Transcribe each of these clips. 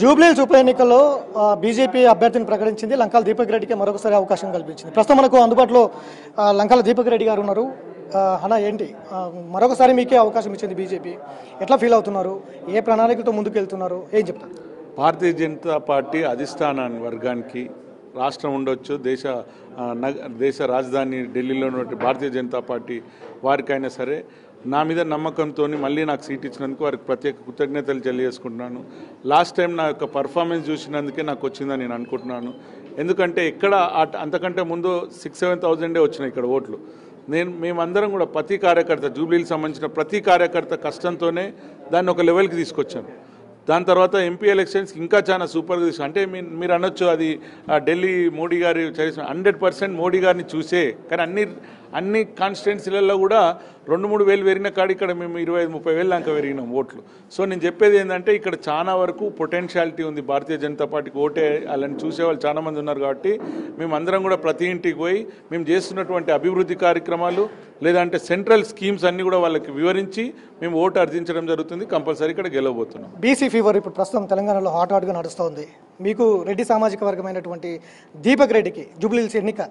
జూబ్లీహిల్స్ ఉప ఎన్నికల్లో బీజేపీ అభ్యర్థిని ప్రకటించింది. లంకాల దీపక్ రెడ్డికి మరొకసారి అవకాశం కల్పించింది. ప్రస్తుతం మనకు అందుబాటులో లంకాల దీపక్ రెడ్డి గారు ఉన్నారు. అన్న ఏంటి మరొకసారి మీకే అవకాశం ఇచ్చింది బీజేపీ, ఎట్లా ఫీల్ అవుతున్నారు, ఏ ప్రణాళికలతో ముందుకు వెళ్తున్నారు, ఏం చెప్తారు? భారతీయ జనతా పార్టీ అధిష్టాన వర్గానికి రాష్ట్రం ఉండొచ్చు, దేశ రాజధాని ఢిల్లీలో ఉన్న భారతీయ జనతా పార్టీ వారికైనా సరే నా మీద నమ్మకంతో మళ్ళీ నాకు సీట్ ఇచ్చినందుకు వారికి ప్రత్యేక కృతజ్ఞతలు తెలియజేసుకుంటున్నాను. లాస్ట్ టైం నా యొక్క పర్ఫార్మెన్స్ చూసినందుకే నాకు వచ్చిందని నేను అనుకుంటున్నాను. ఎందుకంటే ఇక్కడ అంతకంటే ముందు 6-7,000 వచ్చినాయి ఇక్కడ ఓట్లు. మేమందరం కూడా ప్రతి కార్యకర్త, జూబ్లీకి సంబంధించిన ప్రతి కార్యకర్త కష్టంతోనే దాన్ని ఒక లెవెల్కి తీసుకొచ్చాను. దాని తర్వాత ఎంపీ ఎలక్షన్స్ ఇంకా చాలా సూపర్గా తీసుకు, అంటే మీరు అనొచ్చు అది ఢిల్లీ మోడీ గారి చరిత్ర. 100% మోడీ గారిని చూసే, కానీ అన్ని కాన్స్టిట్యున్సీలలో కూడా 2-3 వేలు పెరిగిన కాడ ఇక్కడ మేము 25-30 వేలు దాకా పెరిగినాం ఓట్లు. సో నేను చెప్పేది ఏంటంటే ఇక్కడ చాలా వరకు పొటెన్షియాలిటీ ఉంది భారతీయ జనతా పార్టీకి ఓటే వాళ్ళని చూసేవాళ్ళు చాలామంది ఉన్నారు. కాబట్టి మేమందరం కూడా ప్రతి ఇంటికి పోయి మేము చేస్తున్నటువంటి అభివృద్ధి కార్యక్రమాలు లేదంటే సెంట్రల్ స్కీమ్స్ అన్నీ కూడా వాళ్ళకి వివరించి మేము ఓటు అర్థించడం జరుగుతుంది. కంపల్సరీ ఇక్కడ గెలవబోతున్నాం. బీసీ ఫీవర్ ఇప్పుడు ప్రస్తుతం తెలంగాణలో హాట్గా నడుస్తుంది. మీకు రెడ్డి సామాజిక వర్గమైనటువంటి దీపక్ రెడ్డికి జూబ్లీహిల్స్ ఎన్నిక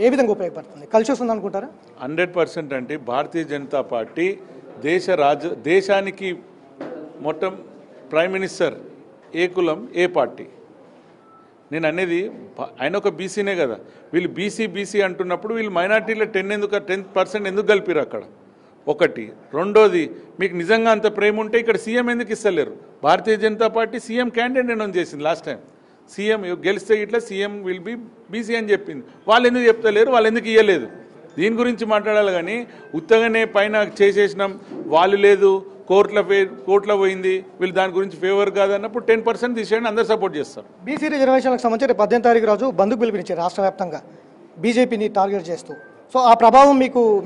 ఏ విధంగా ఉపయోగపడుతుంది, కలిసి వస్తుంది అనుకుంటారా? 100% అంటే భారతీయ జనతా పార్టీ దేశానికి మొత్తం ప్రైమ్ మినిస్టర్ ఏ కులం ఏ పార్టీ. నేను అనేది ఆయన ఒక బీసీనే కదా, వీళ్ళు బీసీ అంటున్నప్పుడు వీళ్ళు మైనార్టీలో 10% ఎందుకు కలిపిరు అక్కడ? ఒకటి. రెండోది, మీకు నిజంగా అంత ప్రేమ ఉంటే ఇక్కడ సీఎం ఎందుకు ఇస్తలేరు? Bharatiya Janata Party CM candidate announce చేసింది లాస్ట్ టైం. సీఎం గెలిస్తే ఇట్లా సీఎం విల్ బి బీసీ అని చెప్పింది. వాళ్ళు ఎందుకు చెప్తలేరు, వాళ్ళు ఎందుకు ఇవ్వలేదు? దీని గురించి మాట్లాడాలి. కానీ ఉత్తగానే పైన చేసేసినాం, వాళ్ళు లేదు కోర్టులో పోయింది, వీళ్ళు దాని గురించి ఫేవర్ కాదన్నప్పుడు 10% తీసేయండి, అందరు సపోర్ట్ చేస్తారు. బీసీ రిజర్వేషన్లకు సంబంధించి 18వ తారీఖు రోజు బంద్కు పిలుపునిచ్చారు రాష్ట్ర వ్యాప్తంగా బీజేపీని టార్గెట్ చేస్తూ. సో ఆ ప్రభావం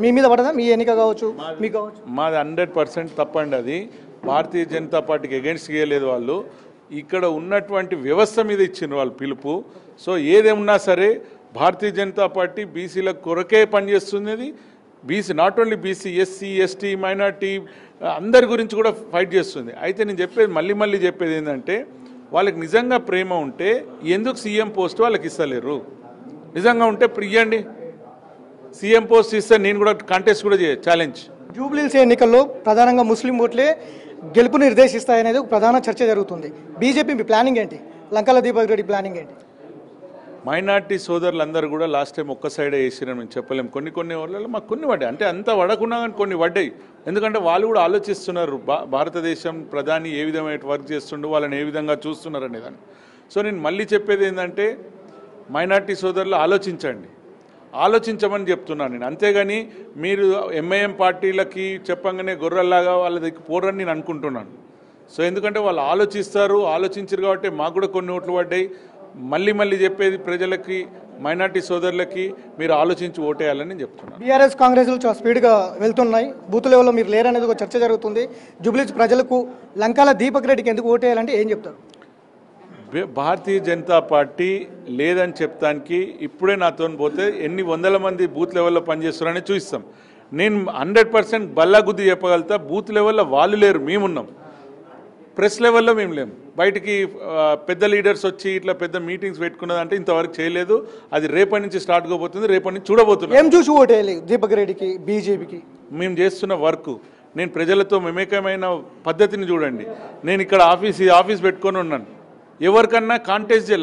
మీ మీద పడదా? మీ ఎన్నిక కావచ్చు, మీకు కావచ్చు? మాది 100% తప్పండి. అది భారతీయ జనతా పార్టీకి అగెన్స్ట్ చేయలేదు. వాళ్ళు ఇక్కడ ఉన్నటువంటి వ్యవస్థ మీద ఇచ్చిన వాళ్ళు పిలుపు. సో ఏదేమన్నా సరే భారతీయ జనతా పార్టీ బీసీల కొరకే పనిచేస్తున్నది. BC not only BC, SC ST minority అందరి గురించి కూడా ఫైట్ చేస్తుంది. అయితే నేను చెప్పేది మళ్ళీ చెప్పేది ఏంటంటే వాళ్ళకి నిజంగా ప్రేమ ఉంటే ఎందుకు సీఎం పోస్ట్ వాళ్ళకి ఇస్తలేరు? నిజంగా ఉంటే ఇవ్వండి, సీఎం పోస్ట్ ఇస్తే నేను కూడా కాంటెస్ట్ కూడా ఛాలెంజ్. జూబ్లీహిల్స్ ఎన్నికల్లో ప్రధానంగా ముస్లిం ఓట్లే గెలుపు నిర్దేశిస్తాయనేది ఒక ప్రధాన చర్చ జరుగుతుంది. బీజేపీ ప్లానింగ్ ఏంటి? లంకాల దీపక్ రెడ్డి ప్లానింగ్ ఏంటి? మైనార్టీ సోదరులందరూ కూడా లాస్ట్ టైం ఒక్క సైడే వేసిరని మేము చెప్పలేము. కొన్ని ఊళ్ళలో మాకు కొన్ని పడ్డాయి, అంటే అంత పడకున్నా కానీ కొన్ని పడ్డాయి. ఎందుకంటే వాళ్ళు కూడా ఆలోచిస్తున్నారు భారతదేశం ప్రధాని ఏ విధమైన వర్క్ చేస్తుండో, వాళ్ళని ఏ విధంగా చూస్తున్నారు అనేదాన్ని. సో నేను మళ్ళీ చెప్పేది ఏంటంటే మైనార్టీ సోదరులు ఆలోచించమని చెప్తున్నాను నేను. అంతేగాని మీరు ఎంఐఎం పార్టీలకి చెప్పంగానే గొర్రెల్లాగా వాళ్ళ దగ్గర పోరని నేను అనుకుంటున్నాను. సో ఎందుకంటే వాళ్ళు ఆలోచించారు కాబట్టి మాకు కూడా కొన్ని ఓట్లు పడ్డాయి. మళ్ళీ చెప్పేది ప్రజలకి, మైనార్టీ సోదరులకి మీరు ఆలోచించి ఓటేయాలని చెప్తున్నాను. బీఆర్ఎస్ కాంగ్రెస్లు చాలా స్పీడ్గా వెళ్తున్నాయి, బూత్ లెవెల్లో మీరు లేరనేది ఒక చర్చ జరుగుతుంది. జూబ్లీహిల్స్ ప్రజలకు లంకాల దీపక్ రెడ్డికి ఎందుకు ఓటేయాలంటే ఏం చెప్తారు? భారతీయ జనతా పార్టీ లేదని చెప్తానికి ఇప్పుడే నాతో పోతే ఎన్ని వందల మంది బూత్ లెవెల్లో పనిచేస్తున్నారని చూస్తాం. నేను 100% బల్లా గుద్ది చెప్పగలుగుతా. బూత్ లెవెల్లో వాళ్ళు లేరు, మేమున్నాం. ప్రెస్ లెవెల్లో మేము లేము. బయటికి పెద్ద లీడర్స్ వచ్చి ఇట్లా పెద్ద మీటింగ్స్ పెట్టుకున్నదంటే ఇంతవరకు చేయలేదు. అది రేపటి నుంచి స్టార్ట్ కాబోతుంది, రేపటి నుంచి చూడబోతున్నాం. ఏం చూసి ఓటేయాలి దీపక్ రెడ్డికి, బీజేపీకి? మేము చేస్తున్న వర్క్, నేను ప్రజలతో మమేకమైన పద్ధతిని చూడండి. నేను ఇక్కడ ఆఫీస్ పెట్టుకొని ఉన్నాను. ఎవరికన్నా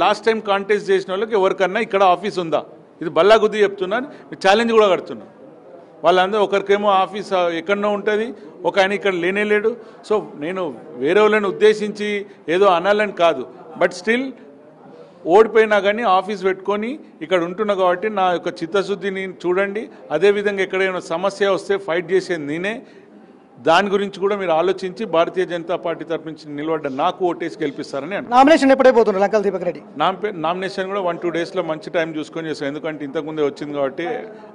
లాస్ట్ టైం కాంటెస్ట్ చేసిన వాళ్ళకి ఎవరికన్నా ఇక్కడ ఆఫీస్ ఉందా? ఇది బల్లా గుద్ది చెప్తున్నాను, ఛాలెంజ్ కూడా కడుతున్నాను. వాళ్ళందరూ ఒకరికేమో ఆఫీస్ ఎక్కడనో ఉంటుంది, ఒక ఆయన ఇక్కడ లేనేలేడు. సో నేను వేరే వాళ్ళని ఉద్దేశించి ఏదో అనాలని కాదు, బట్ స్టిల్ ఓడిపోయినా కానీ ఆఫీస్ పెట్టుకొని ఇక్కడ ఉంటున్నా కాబట్టి నా యొక్క చిత్తశుద్ధిని చూడండి. అదేవిధంగా ఎక్కడైనా సమస్య వస్తే ఫైట్ చేసేది నేనే. దాని గురించి కూడా మీరు ఆలోచించి భారతీయ జనతా పార్టీ తరఫు నుంచి నిలబడ్డ నాకు ఓటేసి గెలిపిస్తారని. నామినేషన్ ఎప్పుడైపోతున్నారు లంకాల దీపక్ రెడ్డి? నామినేషన్ కూడా 1-2 డేస్లో మంచి టైం చూసుకొని చేస్తాం. ఎందుకంటే ఇంతకుముందే వచ్చింది కాబట్టి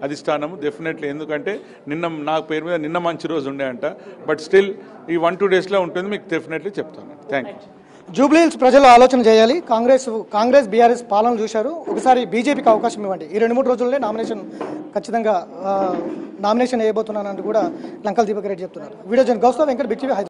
అధిష్టానం డెఫినెట్లీ. ఎందుకంటే నా పేరు మీద నిన్న మంచి రోజు ఉండే అంట, బట్ స్టిల్ ఈ 1-2 డేస్లో ఉంటుంది, మీకు డెఫినెట్లీ చెప్తాను. Thank you. జూబ్లీహిల్స్ ప్రజలు ఆలోచన చేయాలి. కాంగ్రెస్ బీఆర్ఎస్ పాలన చూశారు, ఒకసారి బీజేపీకి అవకాశం ఇవ్వండి. ఈ 2-3 రోజుల్లోనే ఖచ్చితంగా నామినేషన్ వేయబోతున్నానంటూ కూడా లంకాల దీపక్ రెడ్డి చెప్తున్నారు. Video journalist Gaustav Venkat, big TV, Hyderabad.